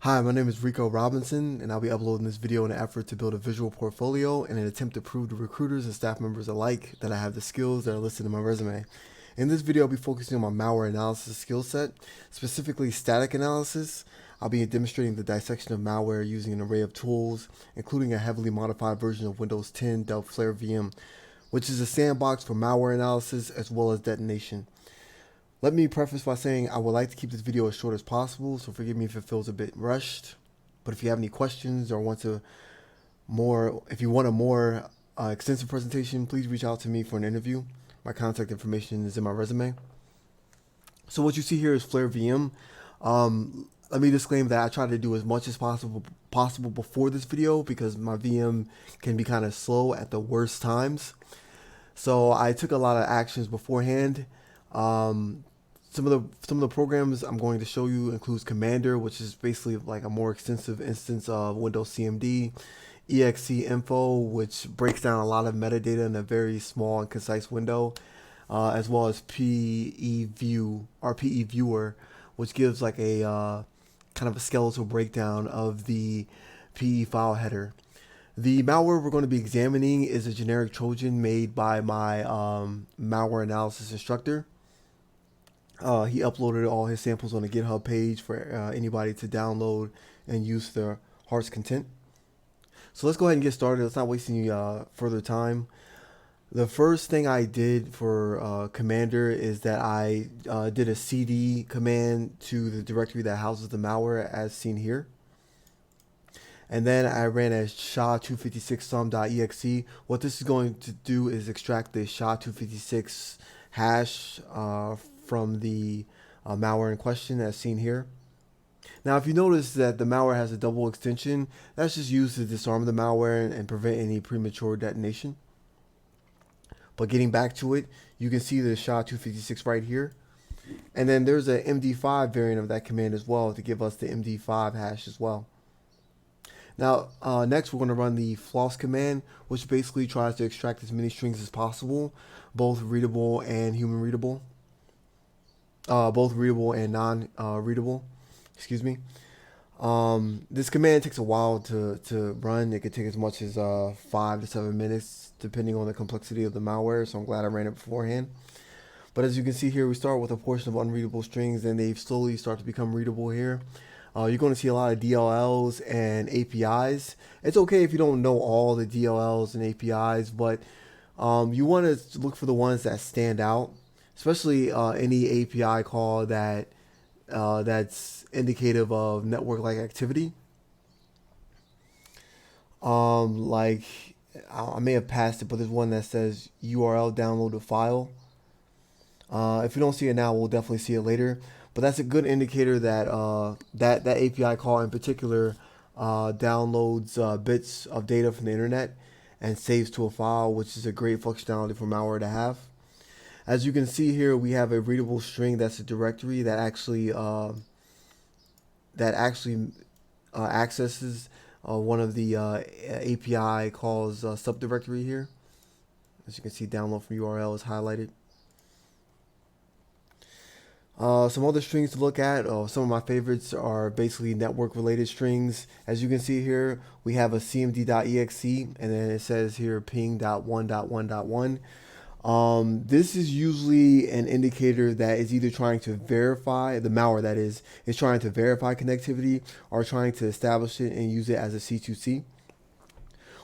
Hi, my name is Rico Robinson, and I'll be uploading this video in an effort to build a visual portfolio in an attempt to prove to recruiters and staff members alike that I have the skills that are listed in my resume. In this video, I'll be focusing on my malware analysis skill set, specifically static analysis. I'll be demonstrating the dissection of malware using an array of tools, including a heavily modified version of Windows 10 Delft Flare VM, which is a sandbox for malware analysis as well as detonation. Let me preface by saying I would like to keep this video as short as possible, so forgive me if it feels a bit rushed. But if you have any questions or if you want a more extensive presentation, please reach out to me for an interview. My contact information is in my resume. So what you see here is Flare VM. Let me disclaim that I try to do as much as possible before this video because my VM can be kind of slow at the worst times. So I took a lot of actions beforehand. Some of the programs I'm going to show you includes Commander, which is basically like a more extensive instance of Windows CMD, exe info, which breaks down a lot of metadata in a very small and concise window, as well as PE Viewer, which gives like a kind of a skeletal breakdown of the PE file header. The malware we're going to be examining is a generic Trojan made by my malware analysis instructor. He uploaded all his samples on a GitHub page for anybody to download and use their heart's content. So let's go ahead and get started. Let's not waste any further time. The first thing I did for Commander is that I did a cd command to the directory that houses the malware as seen here. And then I ran as SHA-256sum.exe. What this is going to do is extract the SHA-256 hash from the malware in question as seen here. Now, if you notice that the malware has a double extension, that's just used to disarm the malware and prevent any premature detonation. But getting back to it, you can see the SHA-256 right here. And then there's a MD5 variant of that command as well to give us the MD5 hash as well. Now, next we're going to run the floss command, which basically tries to extract as many strings as possible, both readable and human readable. Both readable and non-readable. Excuse me. This command takes a while to run. It could take as much as 5 to 7 minutes, depending on the complexity of the malware. So I'm glad I ran it beforehand. But as you can see here, we start with a portion of unreadable strings, and they slowly start to become readable here. You're going to see a lot of DLLs and APIs. It's okay if you don't know all the DLLs and APIs, but you want to look for the ones that stand out, especially any API call that's indicative of network-like activity. Like I may have passed it, but there's one that says URL download a file. If you don't see it now, we'll definitely see it later. But that's a good indicator that that API call in particular downloads bits of data from the internet and saves to a file, which is a great functionality for malware to have. As you can see here, we have a readable string that's a directory that actually accesses one of the API calls subdirectory here. As you can see, download from URL is highlighted. Some other strings to look at, some of my favorites are basically network related strings. As you can see here, we have a cmd.exe, and then it says here ping.1.1.1. This is usually an indicator that is either trying to verify, the malware that is trying to verify connectivity or trying to establish it and use it as a C2C.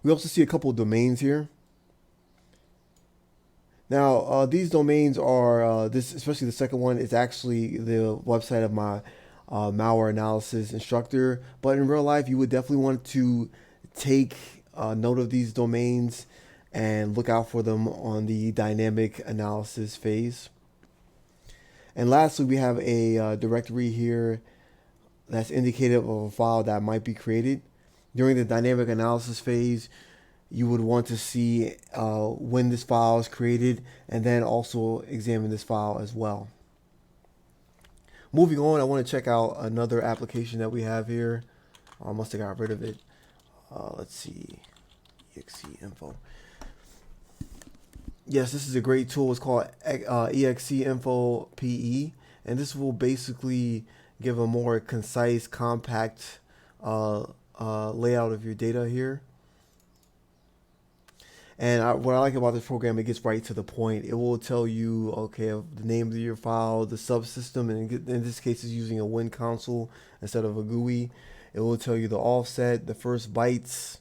We also see a couple of domains here. Now, these domains are, especially the second one, is actually the website of my malware analysis instructor. But in real life, you would definitely want to take note of these domains and look out for them on the dynamic analysis phase. And lastly, we have a directory here that's indicative of a file that might be created. During the dynamic analysis phase, you would want to see when this file is created and then also examine this file as well. Moving on, I want to check out another application that we have here. I must have got rid of it. Let's see, exe info. Yes, this is a great tool. It's called exe info PE, and this will basically give a more concise, compact layout of your data here. And what I like about this program, it gets right to the point. It will tell you, okay, the name of your file, the subsystem, and in this case, it's using a Win console instead of a GUI. It will tell you the offset, the first bytes,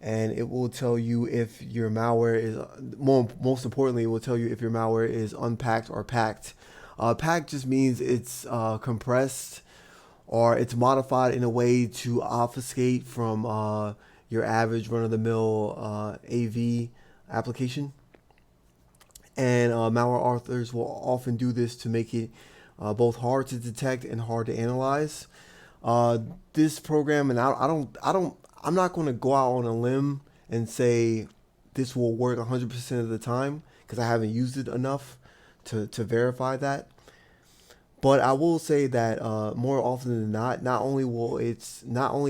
and it will tell you if your malware is, most importantly, it will tell you if your malware is unpacked or packed. Packed just means it's compressed or it's modified in a way to obfuscate from your average run-of-the-mill AV application. And malware authors will often do this to make it both hard to detect and hard to analyze. Uh, this program, and I'm not going to go out on a limb and say this will work 100% of the time because I haven't used it enough to verify that. But I will say that more often than not only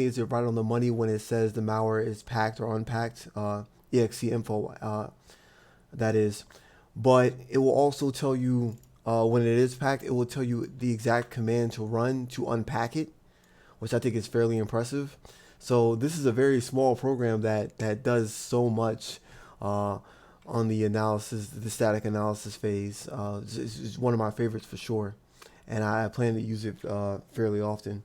is it right on the money when it says the malware is packed or unpacked, exe info that is, but it will also tell you when it is packed. It will tell you the exact command to run to unpack it, which I think is fairly impressive. So this is a very small program that does so much on the analysis, the static analysis phase. It's one of my favorites for sure, and I plan to use it fairly often.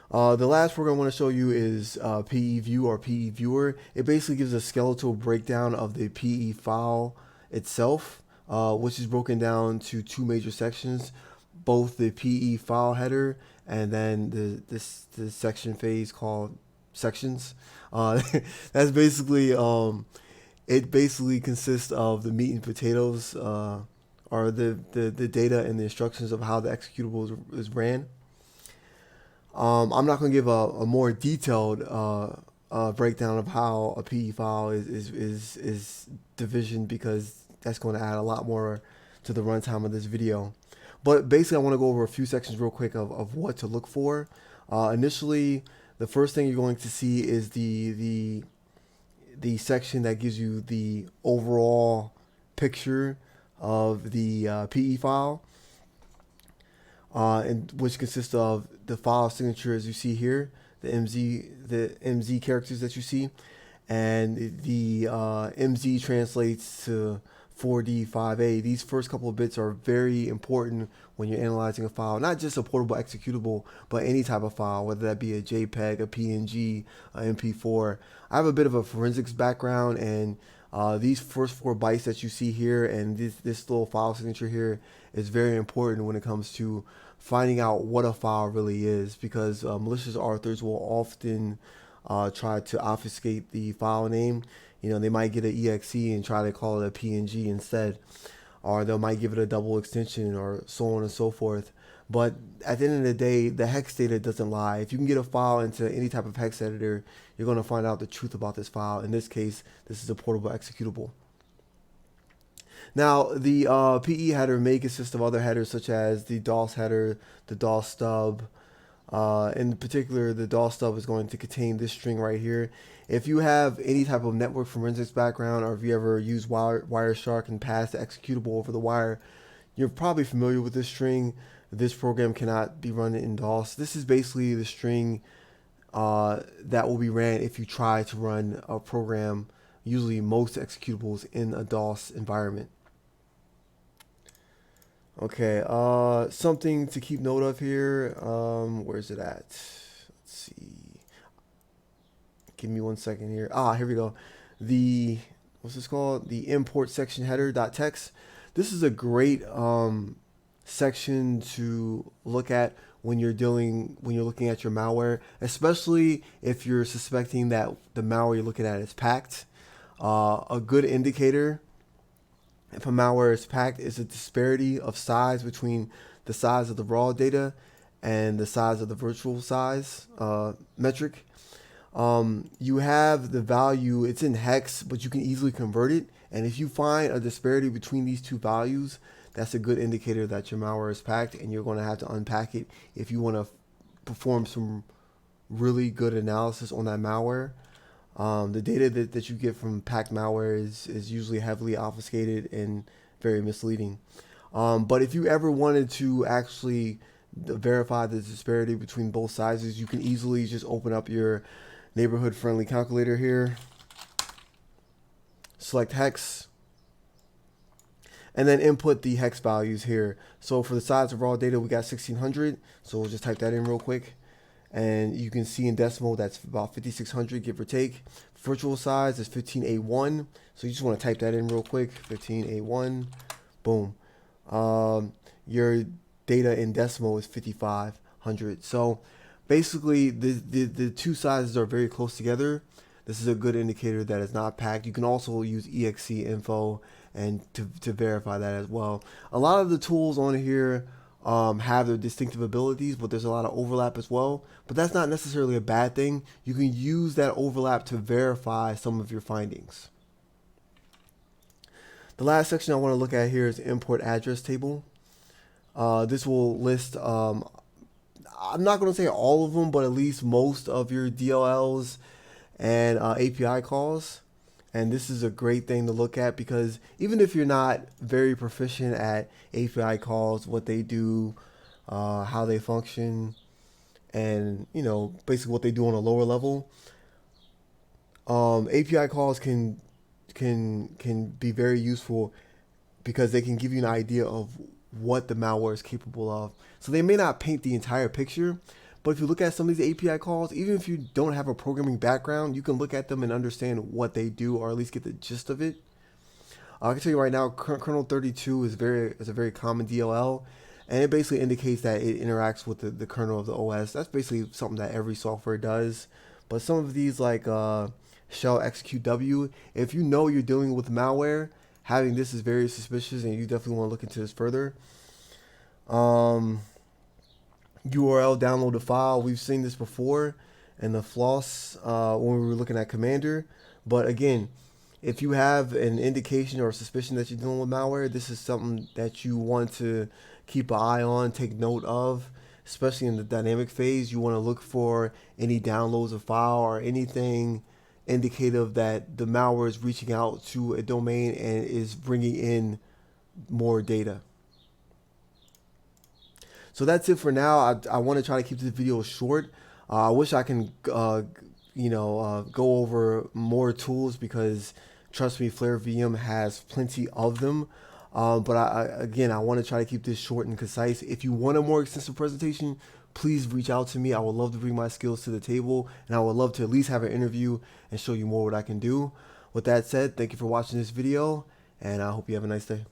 The last program I want to show you is PE View or PE Viewer. It basically gives a skeletal breakdown of the PE file itself, which is broken down to two major sections, both the PE file header and then the section phase called sections. That's basically it basically consists of the meat and potatoes, or the data and the instructions of how the executable is ran. I'm not going to give a more detailed breakdown of how a PE file is divisioned because that's going to add a lot more to the runtime of this video. But basically, I want to go over a few sections real quick of what to look for. Initially, the first thing you're going to see is the section that gives you the overall picture of the PE file, and which consists of the file signature as you see here, the MZ characters that you see, and the MZ translates to 4D 5A. These first couple of bits are very important when you're analyzing a file, not just a portable executable, but any type of file, whether that be a JPEG, a PNG, a MP4. I have a bit of a forensics background, and these first 4 bytes that you see here and this little file signature here is very important when it comes to finding out what a file really is, because malicious authors will often try to obfuscate the file name. You know, they might get an exe and try to call it a PNG instead, or they might give it a double extension or so on and so forth. But at the end of the day, the hex data doesn't lie. If you can get a file into any type of hex editor, you're going to find out the truth about this file. In this case, this is a portable executable. Now, the PE header may consist of other headers such as the DOS header, the DOS stub. In particular, the DOS stub is going to contain this string right here. If you have any type of network forensics background, or if you ever use Wireshark and pass the executable over the wire, you're probably familiar with this string. This program cannot be run in DOS. This is basically the string that will be ran if you try to run a program, usually most executables, in a DOS environment. Okay, something to keep note of here. Where's it at? Let's see. Give me 1 second here. Here we go. The, what's this called? The import section header.txt. This is a great section to look at when you're looking at your malware, especially if you're suspecting that the malware you're looking at is packed. A good indicator if a malware is packed is a disparity of size between the size of the raw data and the size of the virtual size metric. You have the value, it's in hex, but you can easily convert it. And if you find a disparity between these two values, that's a good indicator that your malware is packed, and you're going to have to unpack it if you want to perform some really good analysis on that malware. The data that you get from packed malware is usually heavily obfuscated and very misleading. But if you ever wanted to actually verify the disparity between both sizes, you can easily just open up your neighborhood friendly calculator here, select hex, and then input the hex values here. So for the size of raw data, we got 1600. So we'll just type that in real quick. And you can see in decimal, that's about 5600, give or take. Virtual size is 15A1. So you just want to type that in real quick, 15A1, boom. Your data in decimal is 5500. So basically the two sizes are very close together. This is a good indicator that it's not packed. You can also use exe info and to verify that as well. A lot of the tools on here have their distinctive abilities, but there's a lot of overlap as well. But that's not necessarily a bad thing. You can use that overlap to verify some of your findings. The last section I want to look at here is import address table. This will list, I'm not going to say all of them, but at least most of your DLLs and API calls. And this is a great thing to look at, because even if you're not very proficient at API calls, what they do, how they function, and basically what they do on a lower level, API calls can be very useful because they can give you an idea of what the malware is capable of. So they may not paint the entire picture, but if you look at some of these API calls, even if you don't have a programming background, you can look at them and understand what they do, or at least get the gist of it. I can tell you right now, kernel 32 is a very common DLL, and it basically indicates that it interacts with the kernel of the OS. That's basically something that every software does. But some of these, like shell execute W, if you know you're dealing with malware, having this is very suspicious, and you definitely want to look into this further. URL download a file. We've seen this before in the floss when we were looking at Commander. But again, if you have an indication or suspicion that you're dealing with malware, this is something that you want to keep an eye on, take note of, especially in the dynamic phase. You want to look for any downloads of file or anything indicative that the malware is reaching out to a domain and is bringing in more data. So that's it for now. I want to try to keep this video short. I wish I can, go over more tools, because trust me, Flare VM has plenty of them. But I want to try to keep this short and concise. If you want a more extensive presentation, please reach out to me. I would love to bring my skills to the table, and I would love to at least have an interview and show you more what I can do. With that said, thank you for watching this video, and I hope you have a nice day.